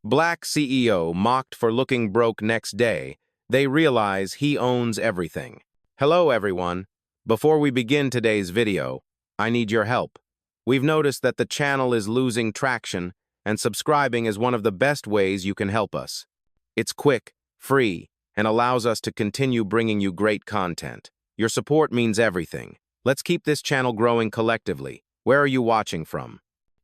Black CEO mocked for looking broke next day. They realize he owns everything. Hello, everyone. Before we begin today's video, I need your help. We've noticed that the channel is losing traction, and subscribing is one of the best ways you can help us. It's quick, free, and allows us to continue bringing you great content. Your support means everything. Let's keep this channel growing collectively. Where are you watching from?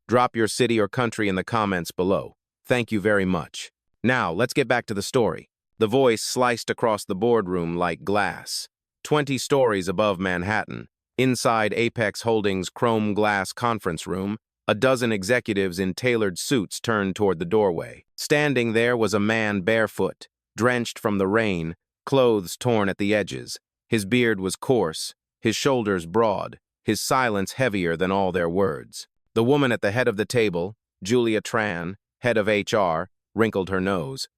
Drop your city or country in the comments below. Thank you very much. Now, let's get back to the story. The voice sliced across the boardroom like glass. 20 stories above Manhattan, inside Apex Holdings' chrome glass conference room, a dozen executives in tailored suits turned toward the doorway. Standing there was a man barefoot, drenched from the rain, clothes torn at the edges. His beard was coarse, his shoulders broad, his silence heavier than all their words. The woman at the head of the table, Julia Tran, head of HR, wrinkled her nose.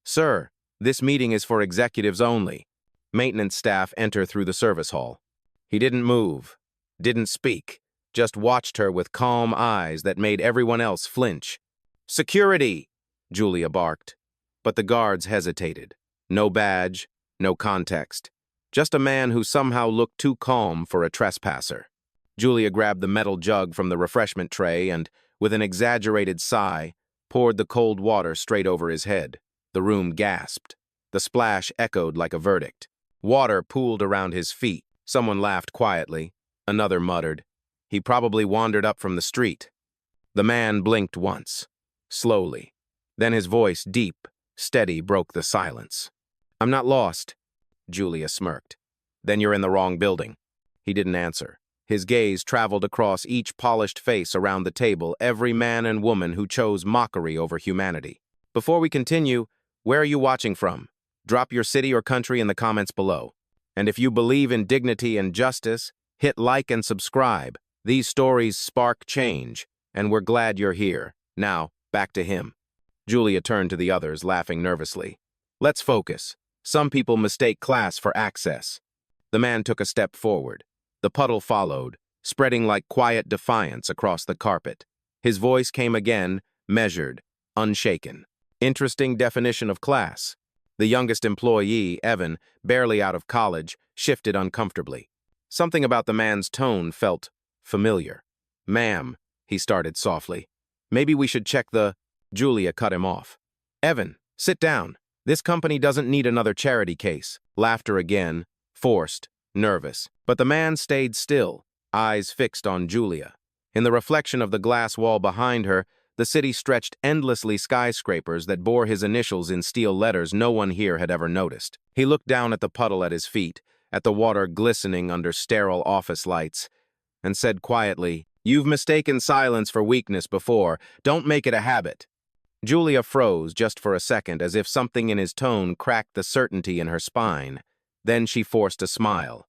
"Sir, this meeting is for executives only." Maintenance staff enter through the service hall. He didn't move, didn't speak, just watched her with calm eyes that made everyone else flinch. "Security!" Julia barked. But the guards hesitated. No badge, no context. Just a man who somehow looked too calm for a trespasser. Julia grabbed the metal jug from the refreshment tray and, with an exaggerated sigh, poured the cold water straight over his head. The room gasped. The splash echoed like a verdict. Water pooled around his feet. Someone laughed quietly. Another muttered. He probably wandered up from the street. The man blinked once, slowly. Then his voice, deep, steady, broke the silence. "I'm not lost," Julia smirked. "Then you're in the wrong building." He didn't answer. His gaze traveled across each polished face around the table, every man and woman who chose mockery over humanity. Before we continue, where are you watching from? Drop your city or country in the comments below. And if you believe in dignity and justice, hit like and subscribe. These stories spark change, and we're glad you're here. Now, back to him. Julia turned to the others, laughing nervously. "Let's focus. Some people mistake class for access." The man took a step forward. The puddle followed, spreading like quiet defiance across the carpet. His voice came again, measured, unshaken. "Interesting definition of class." The youngest employee, Evan, barely out of college, shifted uncomfortably. Something about the man's tone felt familiar. "Ma'am," he started softly. "Maybe we should check the—" Julia cut him off. "Evan, sit down. This company doesn't need another charity case." Laughter again, forced, nervous. But the man stayed still, eyes fixed on Julia. In the reflection of the glass wall behind her, the city stretched endlessly skyscrapers that bore his initials in steel letters no one here had ever noticed. He looked down at the puddle at his feet, at the water glistening under sterile office lights, and said quietly, "You've mistaken silence for weakness before. Don't make it a habit." Julia froze just for a second, as if something in his tone cracked the certainty in her spine. Then she forced a smile.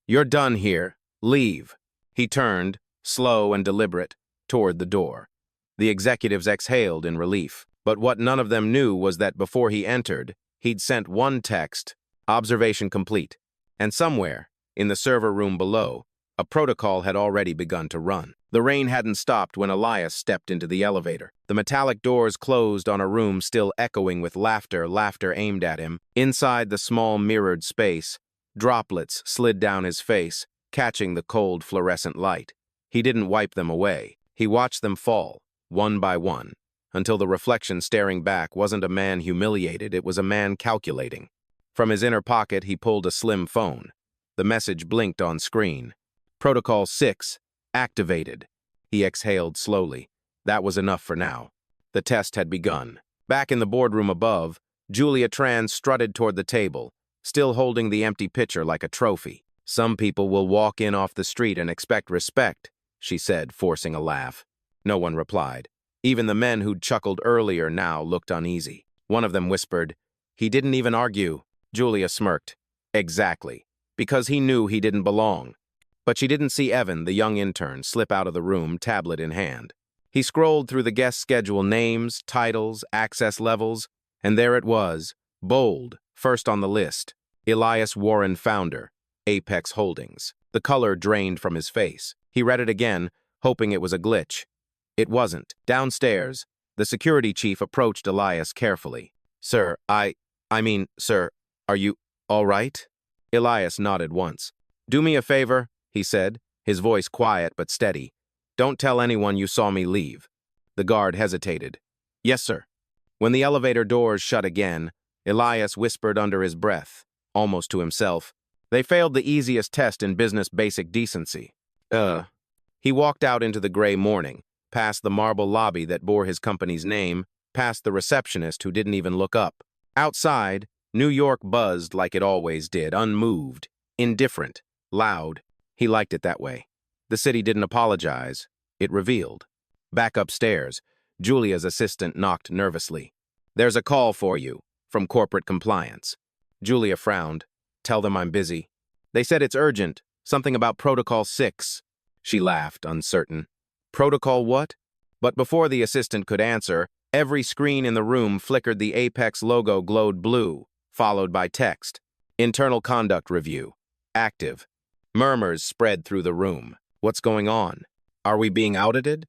"You're done here. Leave." He turned, slow and deliberate, toward the door. The executives exhaled in relief. But what none of them knew was that before he entered, he'd sent one text, "Observation complete." And somewhere, in the server room below, a protocol had already begun to run. The rain hadn't stopped when Elias stepped into the elevator. The metallic doors closed on a room still echoing with laughter aimed at him. Inside the small mirrored space, droplets slid down his face, catching the cold fluorescent light. He didn't wipe them away. He watched them fall, one by one, until the reflection staring back wasn't a man humiliated, it was a man calculating. From his inner pocket, he pulled a slim phone. The message blinked on screen. "Protocol 6, activated." He exhaled slowly. That was enough for now. The test had begun. Back in the boardroom above, Julia Tran strutted toward the table, still holding the empty pitcher like a trophy. "Some people will walk in off the street and expect respect," she said, forcing a laugh. No one replied. Even the men who'd chuckled earlier now looked uneasy. One of them whispered, "He didn't even argue." Julia smirked. "Exactly. Because he knew he didn't belong." But she didn't see Evan, the young intern, slip out of the room, tablet in hand. He scrolled through the guest schedule names, titles, access levels, and there it was, bold, first on the list. Elias Warren, founder, Apex Holdings. The color drained from his face. He read it again, hoping it was a glitch. It wasn't. Downstairs, The security chief approached Elias carefully. Sir, sir, are you all right? Elias nodded once. Do me a favor, he said, his voice quiet but steady. Don't tell anyone you saw me leave. The guard hesitated. Yes, sir. When the elevator doors shut again, Elias whispered under his breath, almost to himself, they failed the easiest test in business basic decency. He walked out into the gray morning, past the marble lobby that bore his company's name, past the receptionist who didn't even look up. Outside, New York buzzed like it always did, unmoved, indifferent, loud. He liked it that way. The city didn't apologize. It revealed. Back upstairs, Julia's assistant knocked nervously. There's a call for you, from corporate compliance. Julia frowned. Tell them I'm busy. They said it's urgent, something about Protocol 6. She laughed, uncertain. Protocol what? But before the assistant could answer, every screen in the room flickered the Apex logo glowed blue, followed by text. Internal conduct review. Active. Murmurs spread through the room. What's going on? Are we being audited?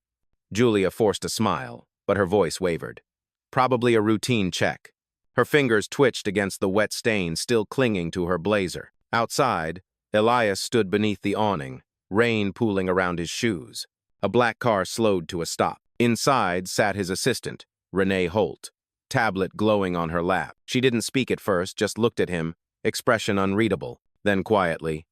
Julia forced a smile, but her voice wavered. Probably a routine check. Her fingers twitched against the wet stain still clinging to her blazer. Outside, Elias stood beneath the awning, rain pooling around his shoes. A black car slowed to a stop. Inside sat his assistant, Renee Holt, tablet glowing on her lap. She didn't speak at first, just looked at him, expression unreadable. Then quietly,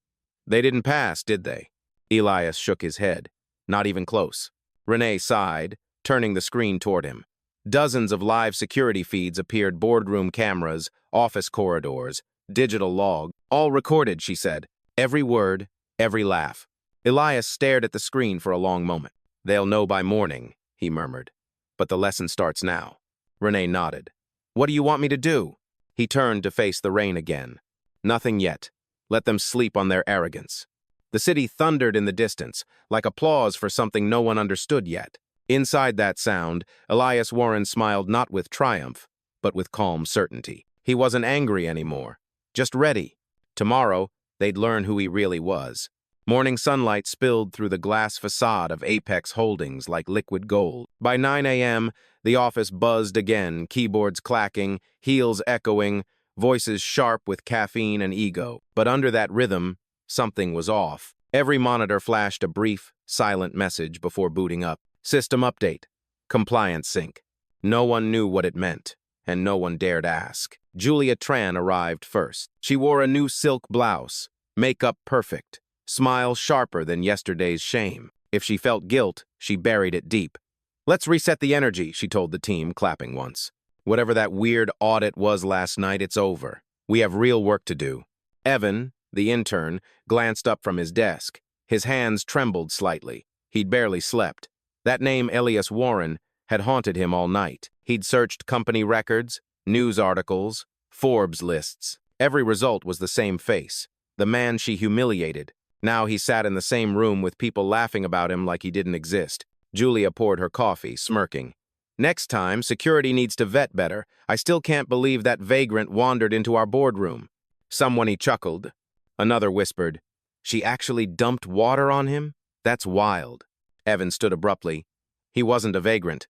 They didn't pass, did they? Elias shook his head. Not even close. Renee sighed, turning the screen toward him. Dozens of live security feeds appeared, boardroom cameras, office corridors, digital log. All recorded, she said. Every word, every laugh. Elias stared at the screen for a long moment. They'll know by morning, he murmured. But the lesson starts now. Renee nodded. What do you want me to do? He turned to face the rain again. Nothing yet. Let them sleep on their arrogance. The city thundered in the distance, like applause for something no one understood yet. Inside that sound, Elias Warren smiled not with triumph, but with calm certainty. He wasn't angry anymore, just ready. Tomorrow, they'd learn who he really was. Morning sunlight spilled through the glass facade of Apex Holdings like liquid gold. By 9 a.m., the office buzzed again, keyboards clacking, heels echoing, voices sharp with caffeine and ego. But under that rhythm, something was off. Every monitor flashed a brief, silent message before booting up. System update. Compliance sync. No one knew what it meant, and no one dared ask. Julia Tran arrived first. She wore a new silk blouse, makeup perfect, smile sharper than yesterday's shame. If she felt guilt, she buried it deep. Let's reset the energy, she told the team, clapping once. Whatever that weird audit was last night, it's over. We have real work to do. Evan, the intern, glanced up from his desk. His hands trembled slightly. He'd barely slept. That name, Elias Warren, had haunted him all night. He'd searched company records, news articles, Forbes lists. Every result was the same face, the man she humiliated. Now he sat in the same room with people laughing about him like he didn't exist. Julia poured her coffee, smirking. Next time, security needs to vet better. I still can't believe that vagrant wandered into our boardroom. Someone he chuckled. Another whispered, She actually dumped water on him? That's wild. Evan stood abruptly. He wasn't a vagrant.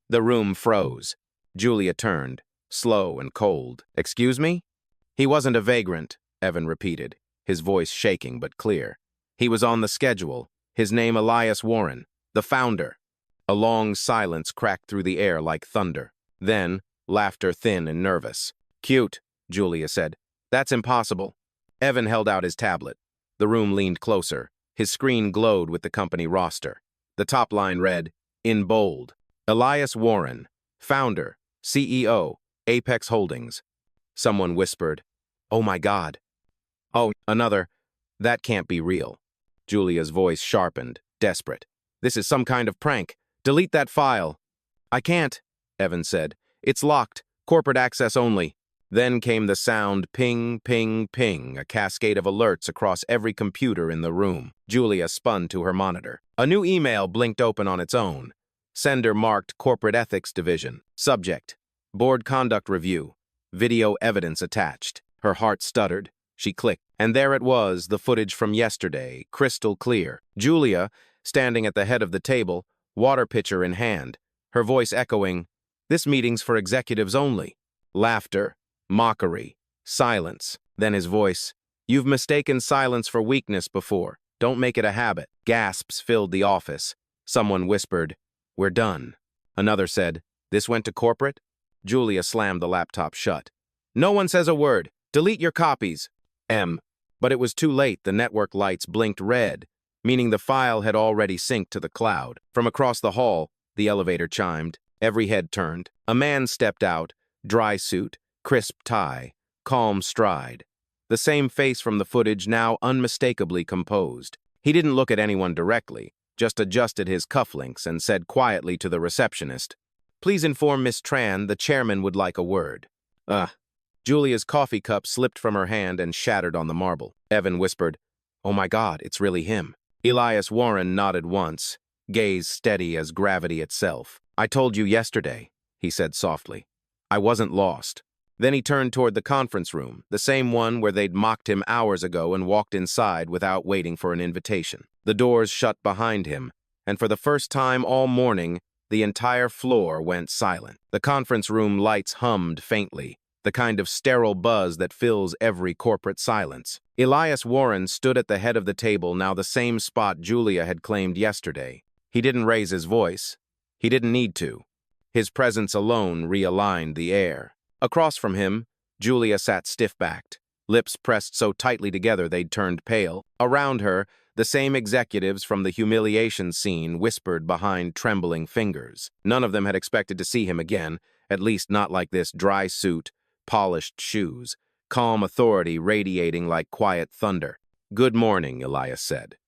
The room froze. Julia turned, slow and cold. Excuse me? He wasn't a vagrant, Evan repeated, his voice shaking but clear. He was on the schedule. His name Elias Warren, the founder. A long silence cracked through the air like thunder. Then, laughter thin and nervous. Cute, Julia said. That's impossible. Evan held out his tablet. The room leaned closer. His screen glowed with the company roster. The top line read, in bold, Elias Warren, founder, CEO, Apex Holdings. Someone whispered, Oh my God. Oh, another, that can't be real. Julia's voice sharpened, desperate. This is some kind of prank. Delete that file. I can't, Evan said. It's locked, corporate access only. Then came the sound ping, ping, ping, a cascade of alerts across every computer in the room. Julia spun to her monitor. A new email blinked open on its own. Sender marked Corporate Ethics Division. Subject, Board Conduct Review. Video evidence attached. Her heart stuttered. She clicked. And there it was, the footage from yesterday, crystal clear. Julia, standing at the head of the table, water pitcher in hand, her voice echoing, "This meeting's for executives only." Laughter, mockery, silence. Then his voice, "You've mistaken silence for weakness before. Don't make it a habit." Gasps filled the office. Someone whispered, "We're done." Another said, "This went to corporate?" Julia slammed the laptop shut. "No one says a word. Delete your copies." But it was too late. The network lights blinked red, meaning the file had already synced to the cloud. From across the hall, the elevator chimed. Every head turned. A man stepped out, dry suit, crisp tie, calm stride. The same face from the footage, now unmistakably composed. He didn't look at anyone directly, just adjusted his cufflinks and said quietly to the receptionist, "Please inform Miss Tran the chairman would like a word." Julia's coffee cup slipped from her hand and shattered on the marble. Evan whispered, "Oh my God, it's really him." Elias Warren nodded once, gaze steady as gravity itself. "I told you yesterday," he said softly. "I wasn't lost." Then he turned toward the conference room, the same one where they'd mocked him hours ago, and walked inside without waiting for an invitation. The doors shut behind him, and for the first time all morning, the entire floor went silent. The conference room lights hummed faintly, the kind of sterile buzz that fills every corporate silence. Elias Warren stood at the head of the table, now the same spot Julia had claimed yesterday. He didn't raise his voice. He didn't need to. His presence alone realigned the air. Across from him, Julia sat stiff-backed, lips pressed so tightly together they'd turned pale. Around her, the same executives from the humiliation scene whispered behind trembling fingers. None of them had expected to see him again, at least not like this: dry suit, polished shoes, calm authority radiating like quiet thunder. "Good morning," Elias said.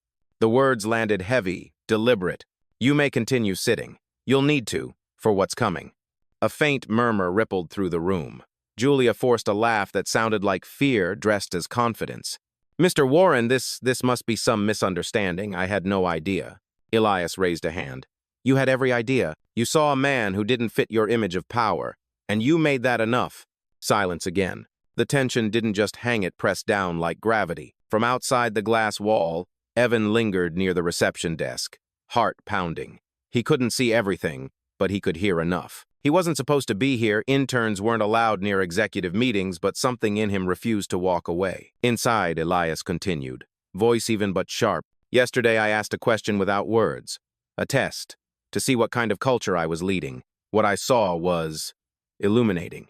The words landed heavy, deliberate. "You may continue sitting. You'll need to, for what's coming." A faint murmur rippled through the room. Julia forced a laugh that sounded like fear dressed as confidence. "Mr. Warren, this must be some misunderstanding. I had no idea." Elias raised a hand. "You had every idea. You saw a man who didn't fit your image of power, and you made that enough." Silence again. The tension didn't just hang, it pressed down like gravity. From outside the glass wall, Evan lingered near the reception desk, heart pounding. He couldn't see everything, but he could hear enough. He wasn't supposed to be here. Interns weren't allowed near executive meetings, but something in him refused to walk away. Inside, Elias continued, voice even but sharp. "Yesterday I asked a question without words. A test, to see what kind of culture I was leading. What I saw was illuminating."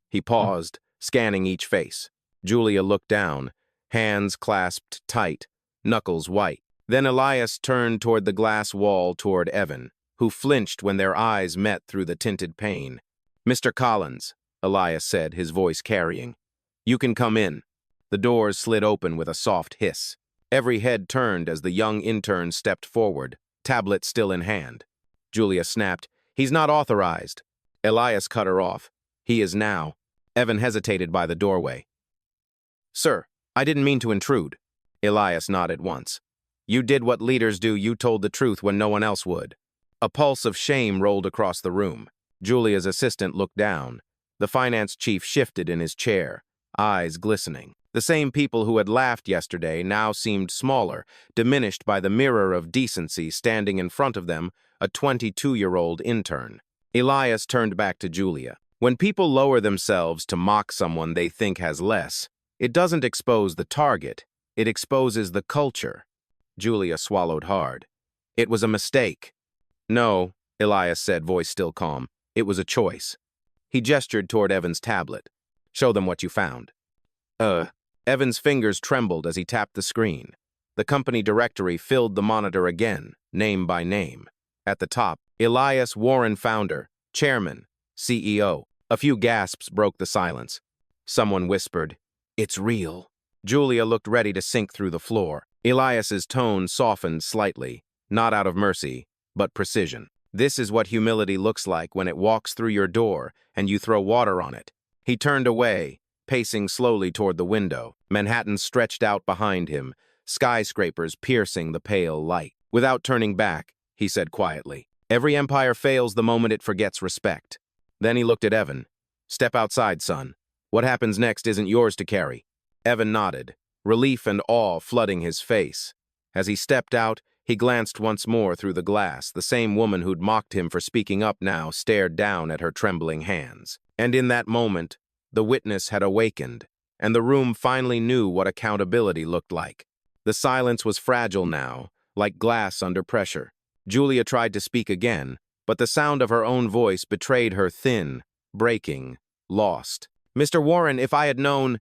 He paused, scanning each face. Julia looked down, hands clasped tight, knuckles white. Then Elias turned toward the glass wall toward Evan, who flinched when their eyes met through the tinted pane. "Mr. Collins," Elias said, his voice carrying, "you can come in." The doors slid open with a soft hiss. Every head turned as the young intern stepped forward, tablet still in hand. Julia snapped, "He's not authorized." Elias cut her off. "He is now." Evan hesitated by the doorway. "Sir, I didn't mean to intrude." Elias nodded once. "You did what leaders do. You told the truth when no one else would." A pulse of shame rolled across the room. Julia's assistant looked down. The finance chief shifted in his chair, eyes glistening. The same people who had laughed yesterday now seemed smaller, diminished by the mirror of decency standing in front of them, a 22-year-old intern. Elias turned back to Julia. "When people lower themselves to mock someone they think has less, it doesn't expose the target, it exposes the culture." Julia swallowed hard. "It was a mistake." "No," Elias said, voice still calm. "It was a choice." He gestured toward Evan's tablet. "Show them what you found." Evan's fingers trembled as he tapped the screen. The company directory filled the monitor again, name by name. At the top, Elias Warren, founder, chairman, CEO. A few gasps broke the silence. Someone whispered, "It's real." Julia looked ready to sink through the floor. Elias's tone softened slightly, not out of mercy, but precision. "This is what humility looks like when it walks through your door and you throw water on it." He turned away, pacing slowly toward the window. Manhattan stretched out behind him, skyscrapers piercing the pale light. Without turning back, he said quietly, "Every empire fails the moment it forgets respect." Then he looked at Evan. "Step outside, son. What happens next isn't yours to carry." Evan nodded, relief and awe flooding his face. As he stepped out, He glanced once more through the glass. The same woman who'd mocked him for speaking up now stared down at her trembling hands. And in that moment, the witness had awakened, and the room finally knew what accountability looked like. The silence was fragile now, like glass under pressure. Julia tried to speak again, but the sound of her own voice betrayed her thin, breaking, lost. "Mr. Warren, if I had known—"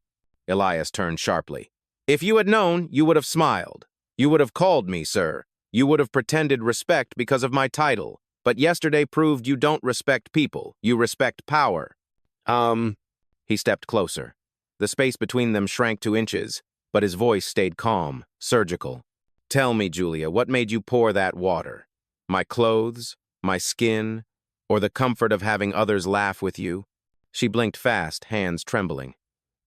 Elias turned sharply. "If you had known, you would have smiled. You would have called me, sir. You would have pretended respect because of my title. But yesterday proved you don't respect people. You respect power." He stepped closer. The space between them shrank to inches, but his voice stayed calm, surgical. "Tell me, Julia, what made you pour that water? My clothes? My skin? Or the comfort of having others laugh with you?" She blinked fast, hands trembling.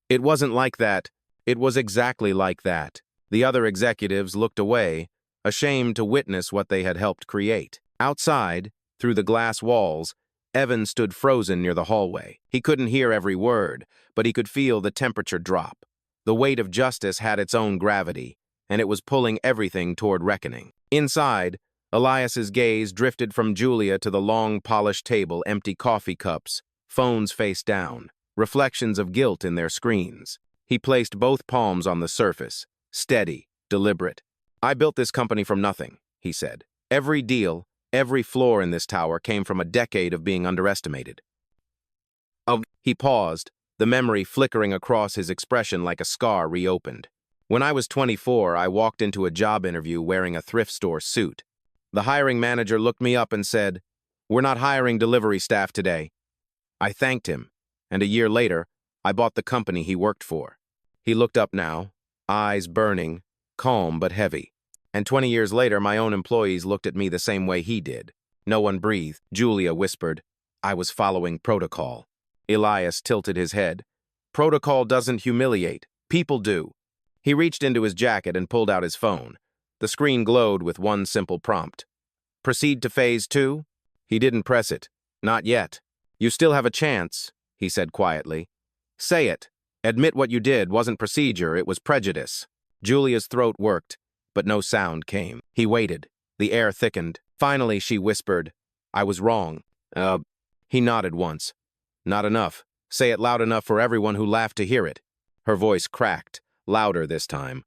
"It wasn't like that. It was exactly like that." The other executives looked away, ashamed to witness what they had helped create. Outside, through the glass walls, Evan stood frozen near the hallway. He couldn't hear every word, but he could feel the temperature drop. The weight of justice had its own gravity, and it was pulling everything toward reckoning. Inside, Elias's gaze drifted from Julia to the long, polished table, empty coffee cups, phones face down, reflections of guilt in their screens. He placed both palms on the surface, steady, deliberate. "I built this company from nothing," he said. "Every deal, every floor in this tower came from a decade of being underestimated." He paused, the memory flickering across his expression like a scar reopened. "When I was 24, I walked into a job interview wearing a thrift store suit. The hiring manager looked me up and said, 'We're not hiring delivery staff today.' I thanked him, and a year later, I bought the company he worked for." He looked up now, eyes burning, calm but heavy. "And 20 years later, my own employees looked at me the same way he did." No one breathed. Julia whispered, "I was following protocol." Elias tilted his head. "Protocol doesn't humiliate. People do." He reached into his jacket and pulled out his phone. The screen glowed with one simple prompt. "Proceed to phase 2? He didn't press it. "Not yet." "You still have a chance," he said quietly. "Say it. Admit what you did wasn't procedure, it was prejudice." Julia's throat worked, but no sound came. He waited. The air thickened. Finally, she whispered, "I was wrong." He nodded once. "Not enough. Say it loud enough for everyone who laughed to hear it." Her voice cracked, louder this time.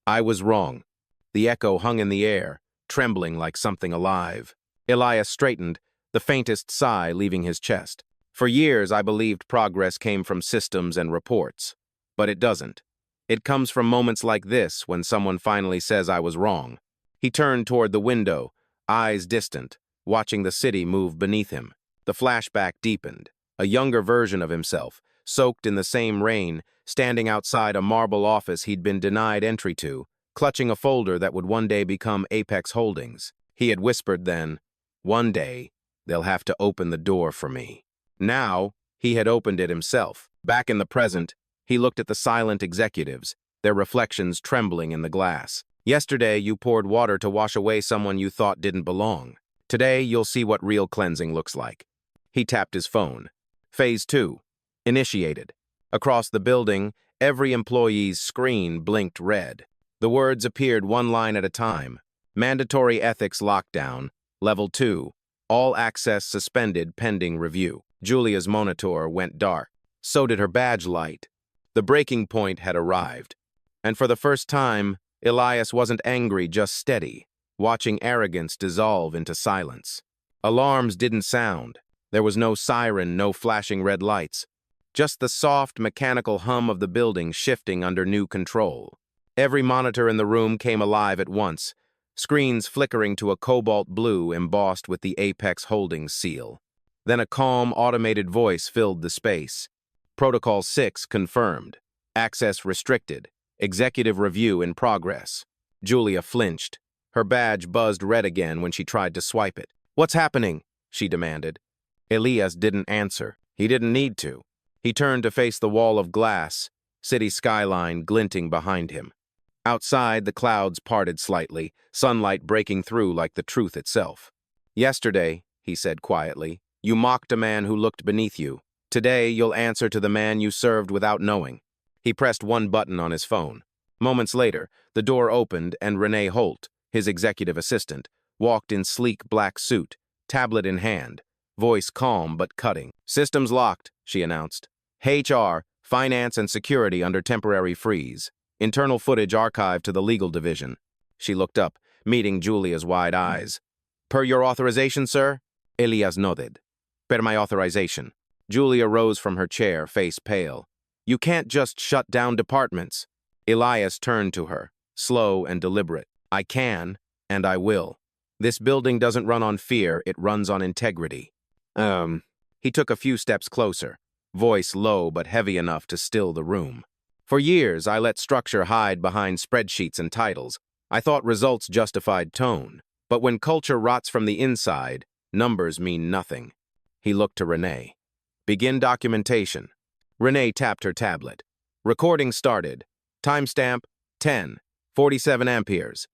"I was wrong." The echo hung in the air, trembling like something alive. Elias straightened, the faintest sigh leaving his chest. "For years, I believed progress came from systems and reports. But it doesn't. It comes from moments like this when someone finally says I was wrong." He turned toward the window, eyes distant, watching the city move beneath him. The flashback deepened. A younger version of himself, soaked in the same rain, standing outside a marble office he'd been denied entry to, clutching a folder that would one day become Apex Holdings. He had whispered then, "One day, they'll have to open the door for me." Now, he had opened it himself. Back in the present, he looked at the silent executives, their reflections trembling in the glass. "Yesterday, you poured water to wash away someone you thought didn't belong. Today, you'll see what real cleansing looks like." He tapped his phone. Phase 2. Initiated. Across the building, every employee's screen blinked red. The words appeared one line at a time. Mandatory ethics lockdown. Level 2. All access suspended pending review. Julia's monitor went dark. So did her badge light. The breaking point had arrived. And for the first time, Elias wasn't angry, just steady, watching arrogance dissolve into silence. Alarms didn't sound. There was no siren, no flashing red lights. Just the soft, mechanical hum of the building shifting under new control. Every monitor in the room came alive at once, screens flickering to a cobalt blue embossed with the Apex Holdings seal. Then a calm, automated voice filled the space. Protocol 6 confirmed. Access restricted. Executive review in progress. Julia flinched. Her badge buzzed red again when she tried to swipe it. "What's happening?" she demanded. Elias didn't answer. He didn't need to. He turned to face the wall of glass, city skyline glinting behind him. Outside, the clouds parted slightly, sunlight breaking through like the truth itself. "Yesterday," he said quietly, "you mocked a man who looked beneath you. Today, you'll answer to the man you served without knowing." He pressed one button on his phone. Moments later, the door opened and Renee Holt, his executive assistant, walked in sleek black suit, tablet in hand, voice calm but cutting. "Systems locked," she announced. "HR, finance and security under temporary freeze. Internal footage archived to the legal division." She looked up, meeting Julia's wide eyes. "Per your authorization, sir?" Elias nodded. "Per my authorization." Julia rose from her chair, face pale. "You can't just shut down departments." Elias turned to her, slow and deliberate. "I can, and I will. This building doesn't run on fear, it runs on integrity." He took a few steps closer, voice low but heavy enough to still the room. "For years, I let structure hide behind spreadsheets and titles. I thought results justified tone. But when culture rots from the inside, numbers mean nothing." He looked to Renee. "Begin documentation." Renee tapped her tablet. Recording started. Timestamp 10:47 amperes.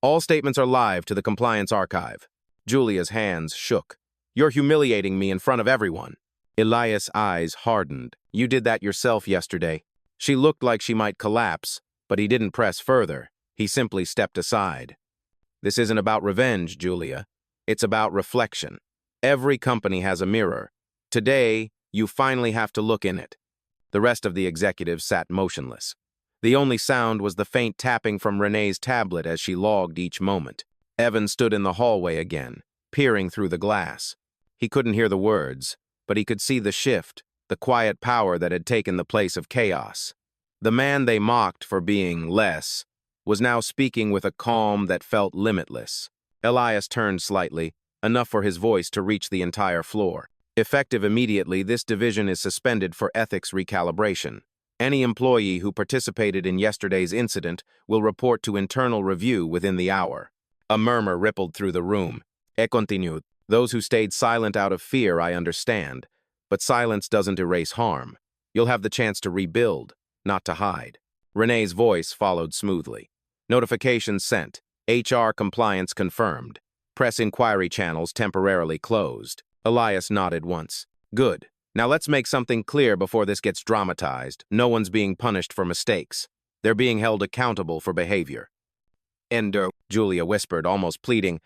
All statements are live to the compliance archive. Julia's hands shook. "You're humiliating me in front of everyone." Elias' eyes hardened. "You did that yourself yesterday." She looked like she might collapse, but he didn't press further. He simply stepped aside. "This isn't about revenge, Julia. It's about reflection. Every company has a mirror. Today, you finally have to look in it." The rest of the executives sat motionless. The only sound was the faint tapping from Renee's tablet as she logged each moment. Evan stood in the hallway again, peering through the glass. He couldn't hear the words, but he could see the shift, the quiet power that had taken the place of chaos. The man they mocked for being less was now speaking with a calm that felt limitless. Elias turned slightly, enough for his voice to reach the entire floor. "Effective immediately, this division is suspended for ethics recalibration. Any employee who participated in yesterday's incident will report to internal review within the hour." A murmur rippled through the room. "E continued. Those who stayed silent out of fear, I understand. But silence doesn't erase harm. You'll have the chance to rebuild, not to hide." Renee's voice followed smoothly. "Notifications sent. HR compliance confirmed. Press inquiry channels temporarily closed." Elias nodded once. "Good. Now let's make something clear before this gets dramatized. No one's being punished for mistakes. They're being held accountable for behavior." "Ender," Julia whispered, almost pleading.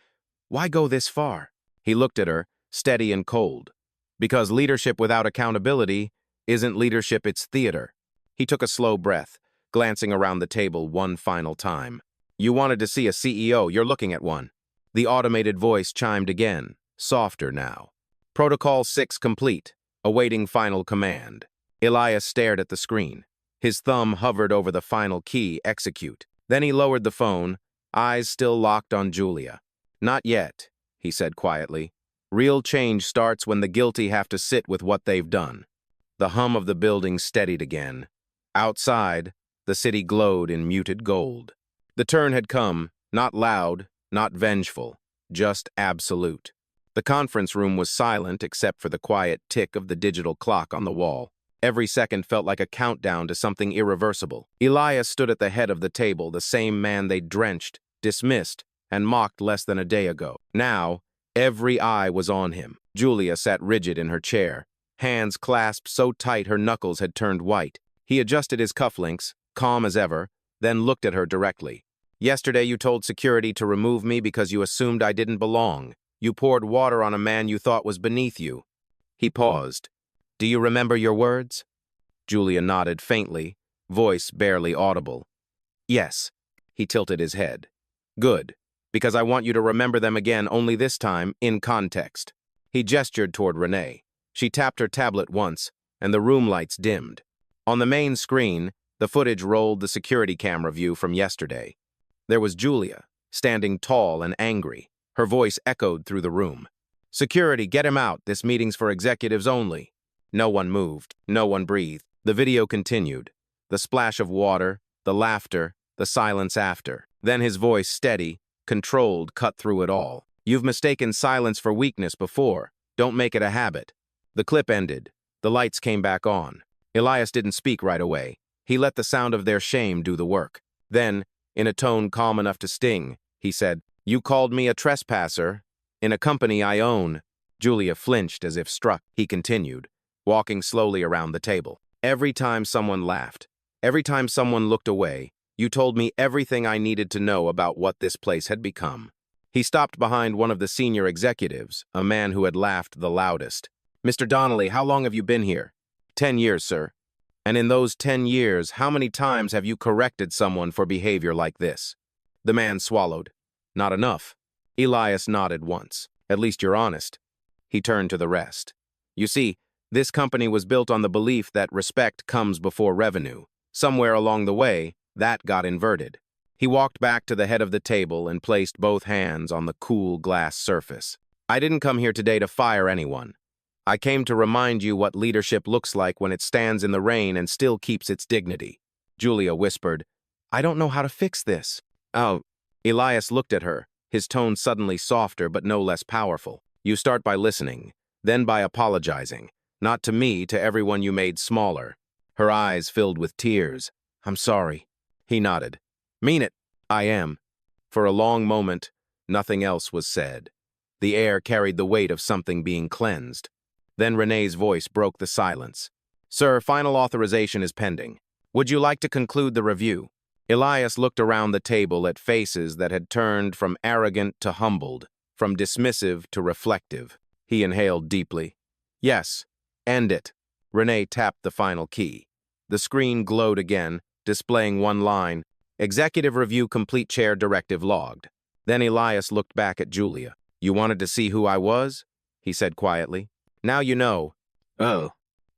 "Why go this far?" He looked at her, steady and cold. "Because leadership without accountability isn't leadership, it's theater." He took a slow breath, glancing around the table one final time. "You wanted to see a CEO, you're looking at one." The automated voice chimed again, softer now. "Protocol 6 complete. Awaiting final command." Elias stared at the screen. His thumb hovered over the final key, execute. Then he lowered the phone, eyes still locked on Julia. "Not yet," he said quietly. "Real change starts when the guilty have to sit with what they've done." The hum of the building steadied again. Outside, the city glowed in muted gold. The turn had come, not loud, not vengeful, just absolute. The conference room was silent except for the quiet tick of the digital clock on the wall. Every second felt like a countdown to something irreversible. Elias stood at the head of the table, the same man they'd drenched, dismissed, and mocked less than a day ago. Now, every eye was on him. Julia sat rigid in her chair, hands clasped so tight her knuckles had turned white. He adjusted his cufflinks, calm as ever, then looked at her directly. "Yesterday you told security to remove me because you assumed I didn't belong. You poured water on a man you thought was beneath you." He paused. "Do you remember your words?" Julia nodded faintly, voice barely audible. "Yes." He tilted his head. "Good, because I want you to remember them again, only this time in context." He gestured toward Renee. She tapped her tablet once, and the room lights dimmed. On the main screen, the footage rolled the security camera view from yesterday. There was Julia, standing tall and angry. Her voice echoed through the room. "Security, get him out. This meeting's for executives only." No one moved. No one breathed. The video continued. The splash of water, the laughter, the silence after. Then his voice, steady, controlled, cut through it all. "You've mistaken silence for weakness before. Don't make it a habit." The clip ended. The lights came back on. Elias didn't speak right away. He let the sound of their shame do the work. Then, in a tone calm enough to sting, he said, "You called me a trespasser in a company I own." Julia flinched as if struck. He continued, walking slowly around the table. "Every time someone laughed, every time someone looked away, You told me everything I needed to know about what this place had become. He stopped behind one of the senior executives, a man who had laughed the loudest. Mr. Donnelly, how long have you been here? 10 years, sir. And in those 10 years, how many times have you corrected someone for behavior like this? The man swallowed. Not enough. Elias nodded once. At least you're honest. He turned to the rest. You see, this company was built on the belief that respect comes before revenue. Somewhere along the way, that got inverted. He walked back to the head of the table and placed both hands on the cool glass surface. I didn't come here today to fire anyone. I came to remind you what leadership looks like when it stands in the rain and still keeps its dignity. Julia whispered, I don't know how to fix this. Oh. Elias looked at her, his tone suddenly softer but no less powerful. You start by listening, then by apologizing. Not to me, to everyone you made smaller. Her eyes filled with tears. I'm sorry. He nodded. Mean it. I am. For a long moment, nothing else was said. The air carried the weight of something being cleansed. Then Renee's voice broke the silence. Sir, final authorization is pending. Would you like to conclude the review? Elias looked around the table at faces that had turned from arrogant to humbled, from dismissive to reflective. He inhaled deeply. Yes, end it. Renee tapped the final key. The screen glowed again, displaying one line, Executive Review Complete Chair Directive logged. Then Elias looked back at Julia. You wanted to see who I was? He said quietly. Now you know. Oh.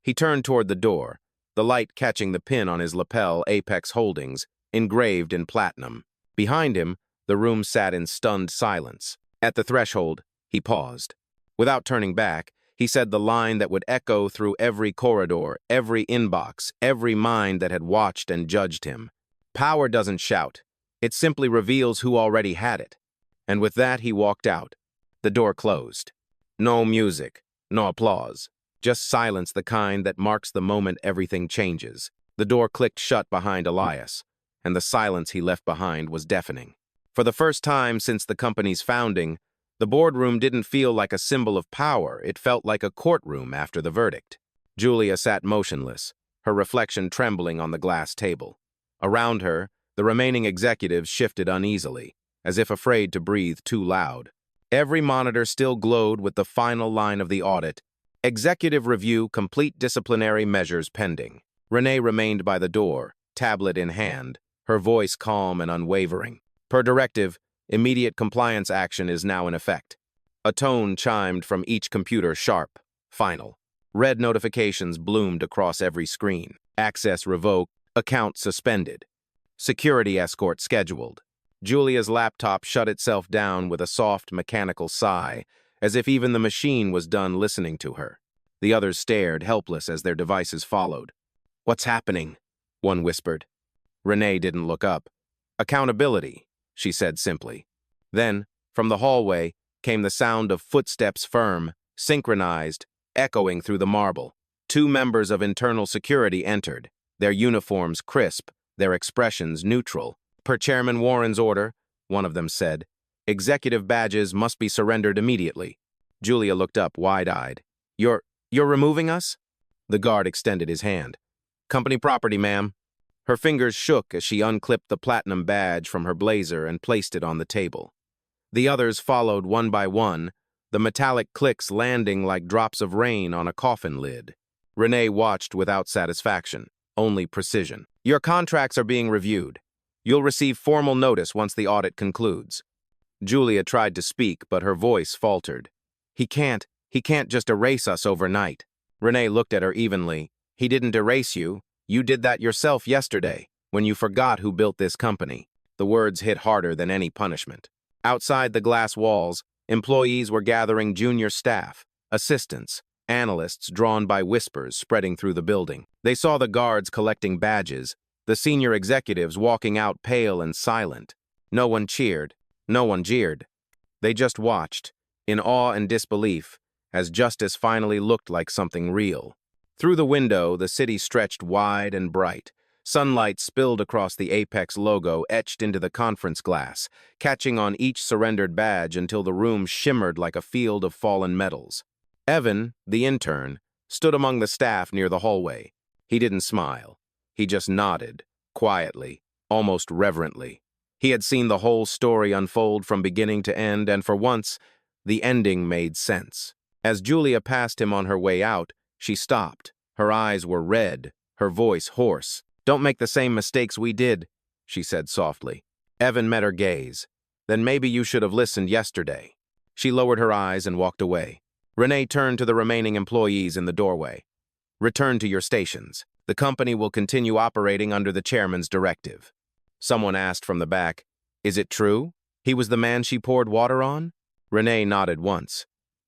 He turned toward the door, the light catching the pin on his lapel Apex Holdings, engraved in platinum. Behind him, the room sat in stunned silence. At the threshold, he paused. Without turning back, he said the line that would echo through every corridor, every inbox, every mind that had watched and judged him. Power doesn't shout. It simply reveals who already had it. And with that, he walked out. The door closed. No music, no applause. Just silence, the kind that marks the moment everything changes. The door clicked shut behind Elias, and the silence he left behind was deafening. For the first time since the company's founding, the boardroom didn't feel like a symbol of power. It felt like a courtroom after the verdict. Julia sat motionless, her reflection trembling on the glass table. Around her, the remaining executives shifted uneasily, as if afraid to breathe too loud. Every monitor still glowed with the final line of the audit. Executive Review, Complete Disciplinary Measures Pending. Renee remained by the door, tablet in hand, her voice calm and unwavering. Per directive, immediate compliance action is now in effect. A tone chimed from each computer sharp, final. Red notifications bloomed across every screen. Access revoked, account suspended. Security escort scheduled. Julia's laptop shut itself down with a soft mechanical sigh, as if even the machine was done listening to her. The others stared, helpless, as their devices followed. What's happening? One whispered. Renee didn't look up. Accountability, she said simply. Then, from the hallway, came the sound of footsteps firm, synchronized, echoing through the marble. 2 members of internal security entered, their uniforms crisp, their expressions neutral. Per Chairman Warren's order, one of them said, executive badges must be surrendered immediately. Julia looked up, wide-eyed. You're removing us? The guard extended his hand. Company property, ma'am. Her fingers shook as she unclipped the platinum badge from her blazer and placed it on the table. The others followed one by one, the metallic clicks landing like drops of rain on a coffin lid. Renee watched without satisfaction, only precision. Your contracts are being reviewed. You'll receive formal notice once the audit concludes. Julia tried to speak, but her voice faltered. He can't just erase us overnight. Renee looked at her evenly. He didn't erase you. You did that yourself yesterday, when you forgot who built this company. The words hit harder than any punishment. Outside the glass walls, employees were gathering junior staff, assistants, analysts drawn by whispers spreading through the building. They saw the guards collecting badges, the senior executives walking out pale and silent. No one cheered, no one jeered. They just watched, in awe and disbelief, as justice finally looked like something real. Through the window, the city stretched wide and bright. Sunlight spilled across the Apex logo etched into the conference glass, catching on each surrendered badge until the room shimmered like a field of fallen metals. Evan, the intern, stood among the staff near the hallway. He didn't smile. He just nodded, quietly, almost reverently. He had seen the whole story unfold from beginning to end, and for once, the ending made sense. As Julia passed him on her way out, she stopped. Her eyes were red, her voice hoarse. "Don't make the same mistakes we did," she said softly. Evan met her gaze. "Then maybe you should have listened yesterday." She lowered her eyes and walked away. Renee turned to the remaining employees in the doorway. "Return to your stations. The company will continue operating under the chairman's directive." Someone asked from the back, "Is it true? He was the man she poured water on?" Renee nodded once.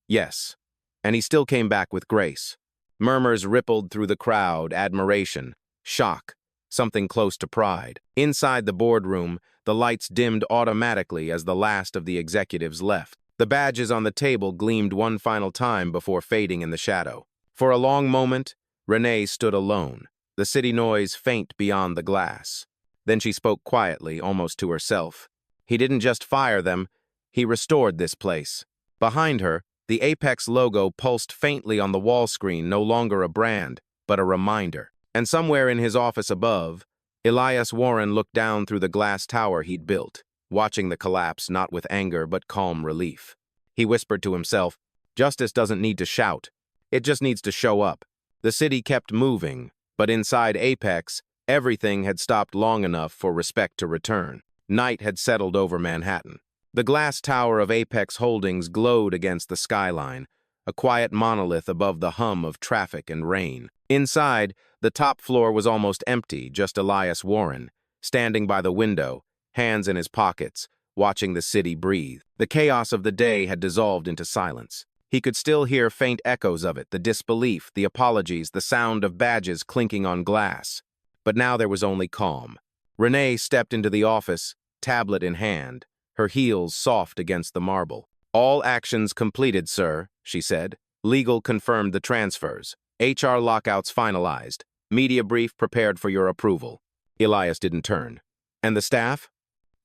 "Yes. And he still came back with grace." Murmurs rippled through the crowd, admiration, shock, something close to pride. Inside the boardroom, the lights dimmed automatically as the last of the executives left. The badges on the table gleamed one final time before fading in the shadow. For a long moment, Renee stood alone, the city noise faint beyond the glass. Then she spoke quietly, almost to herself. "He didn't just fire them, he restored this place." Behind her, the Apex logo pulsed faintly on the wall screen, no longer a brand, but a reminder. And somewhere in his office above, Elias Warren looked down through the glass tower he'd built, watching the collapse not with anger but calm relief. He whispered to himself, "Justice doesn't need to shout. It just needs to show up." The city kept moving, but inside Apex, everything had stopped long enough for respect to return. Night had settled over Manhattan. The glass tower of Apex Holdings glowed against the skyline, a quiet monolith above the hum of traffic and rain. Inside, the top floor was almost empty, just Elias Warren, standing by the window, hands in his pockets, watching the city breathe. The chaos of the day had dissolved into silence. He could still hear faint echoes of it, the disbelief, the apologies, the sound of badges clinking on glass. But now there was only calm. Renee stepped into the office, tablet in hand, her heels soft against the marble. "All actions completed, sir," she said. "Legal confirmed the transfers. HR lockouts finalized. Media brief prepared for your approval." Elias didn't turn. "And the staff?"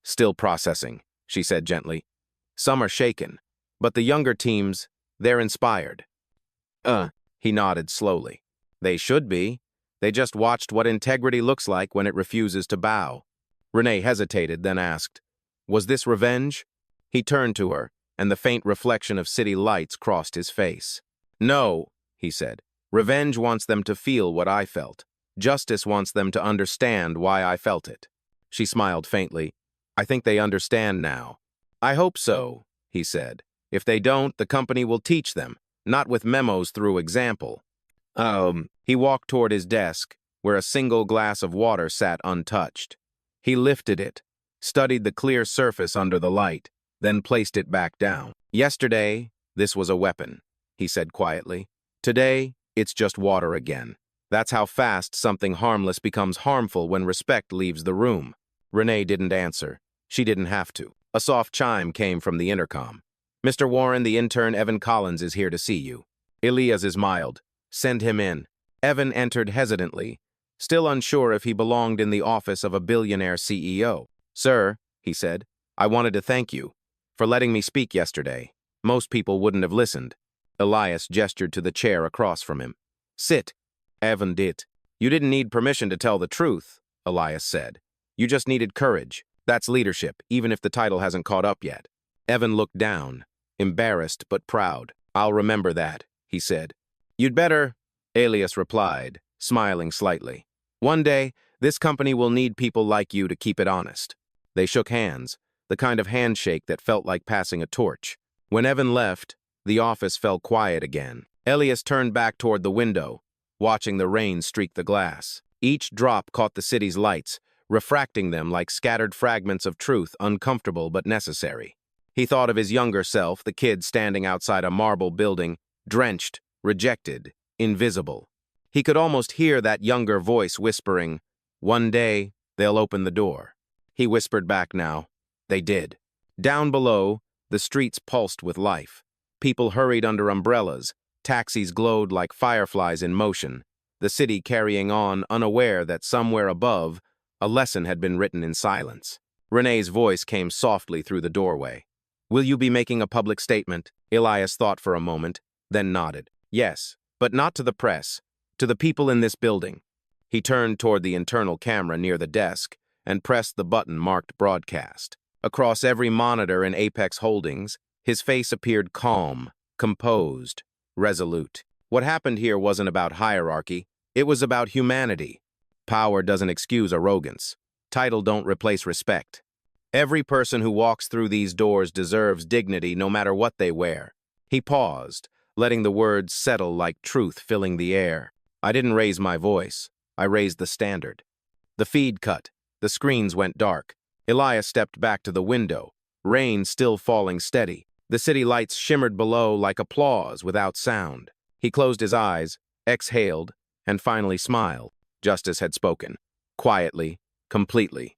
"Still processing," she said gently. "Some are shaken, but the younger teams, they're inspired." He nodded slowly. "They should be. They just watched what integrity looks like when it refuses to bow." Renee hesitated, then asked, "Was this revenge?" He turned to her, and the faint reflection of city lights crossed his face. "No," he said. "Revenge wants them to feel what I felt. Justice wants them to understand why I felt it." She smiled faintly. "I think they understand now." "I hope so," he said. "If they don't, the company will teach them, not with memos through example." He walked toward his desk, where a single glass of water sat untouched. He lifted it, studied the clear surface under the light, then placed it back down. "Yesterday, this was a weapon," he said quietly. "Today, it's just water again. That's how fast something harmless becomes harmful when respect leaves the room." Renee didn't answer. She didn't have to. A soft chime came from the intercom. "Mr. Warren, the intern Evan Collins is here to see you." Elias is mild. "Send him in." Evan entered hesitantly, still unsure if he belonged in the office of a billionaire CEO. "Sir," he said, "I wanted to thank you for letting me speak yesterday. Most people wouldn't have listened." Elias gestured to the chair across from him. "Sit." Evan did. "You didn't need permission to tell the truth," Elias said. "You just needed courage. That's leadership, even if the title hasn't caught up yet." Evan looked down, embarrassed but proud. "I'll remember that," he said. "You'd better," Elias replied, smiling slightly. "One day, this company will need people like you to keep it honest." They shook hands, the kind of handshake that felt like passing a torch. When Evan left, the office fell quiet again. Elias turned back toward the window, watching the rain streak the glass. Each drop caught the city's lights, refracting them like scattered fragments of truth, uncomfortable but necessary. He thought of his younger self, the kid standing outside a marble building, drenched, rejected, invisible. He could almost hear that younger voice whispering, "One day, they'll open the door." He whispered back now. They did. Down below, the streets pulsed with life. People hurried under umbrellas, taxis glowed like fireflies in motion, the city carrying on, unaware that somewhere above, a lesson had been written in silence. Renee's voice came softly through the doorway. "Will you be making a public statement?" Elias thought for a moment, then nodded. "Yes, but not to the press, to the people in this building." He turned toward the internal camera near the desk, and pressed the button marked Broadcast. Across every monitor in Apex Holdings, his face appeared calm, composed, resolute. What happened here wasn't about hierarchy, it was about humanity. Power doesn't excuse arrogance. Title don't replace respect. Every person who walks through these doors deserves dignity no matter what they wear. He paused, letting the words settle like truth filling the air. I didn't raise my voice. I raised the standard. The feed cut. The screens went dark. Elias stepped back to the window, rain still falling steady. The city lights shimmered below like applause without sound. He closed his eyes, exhaled, and finally smiled. Justice had spoken. Quietly, completely.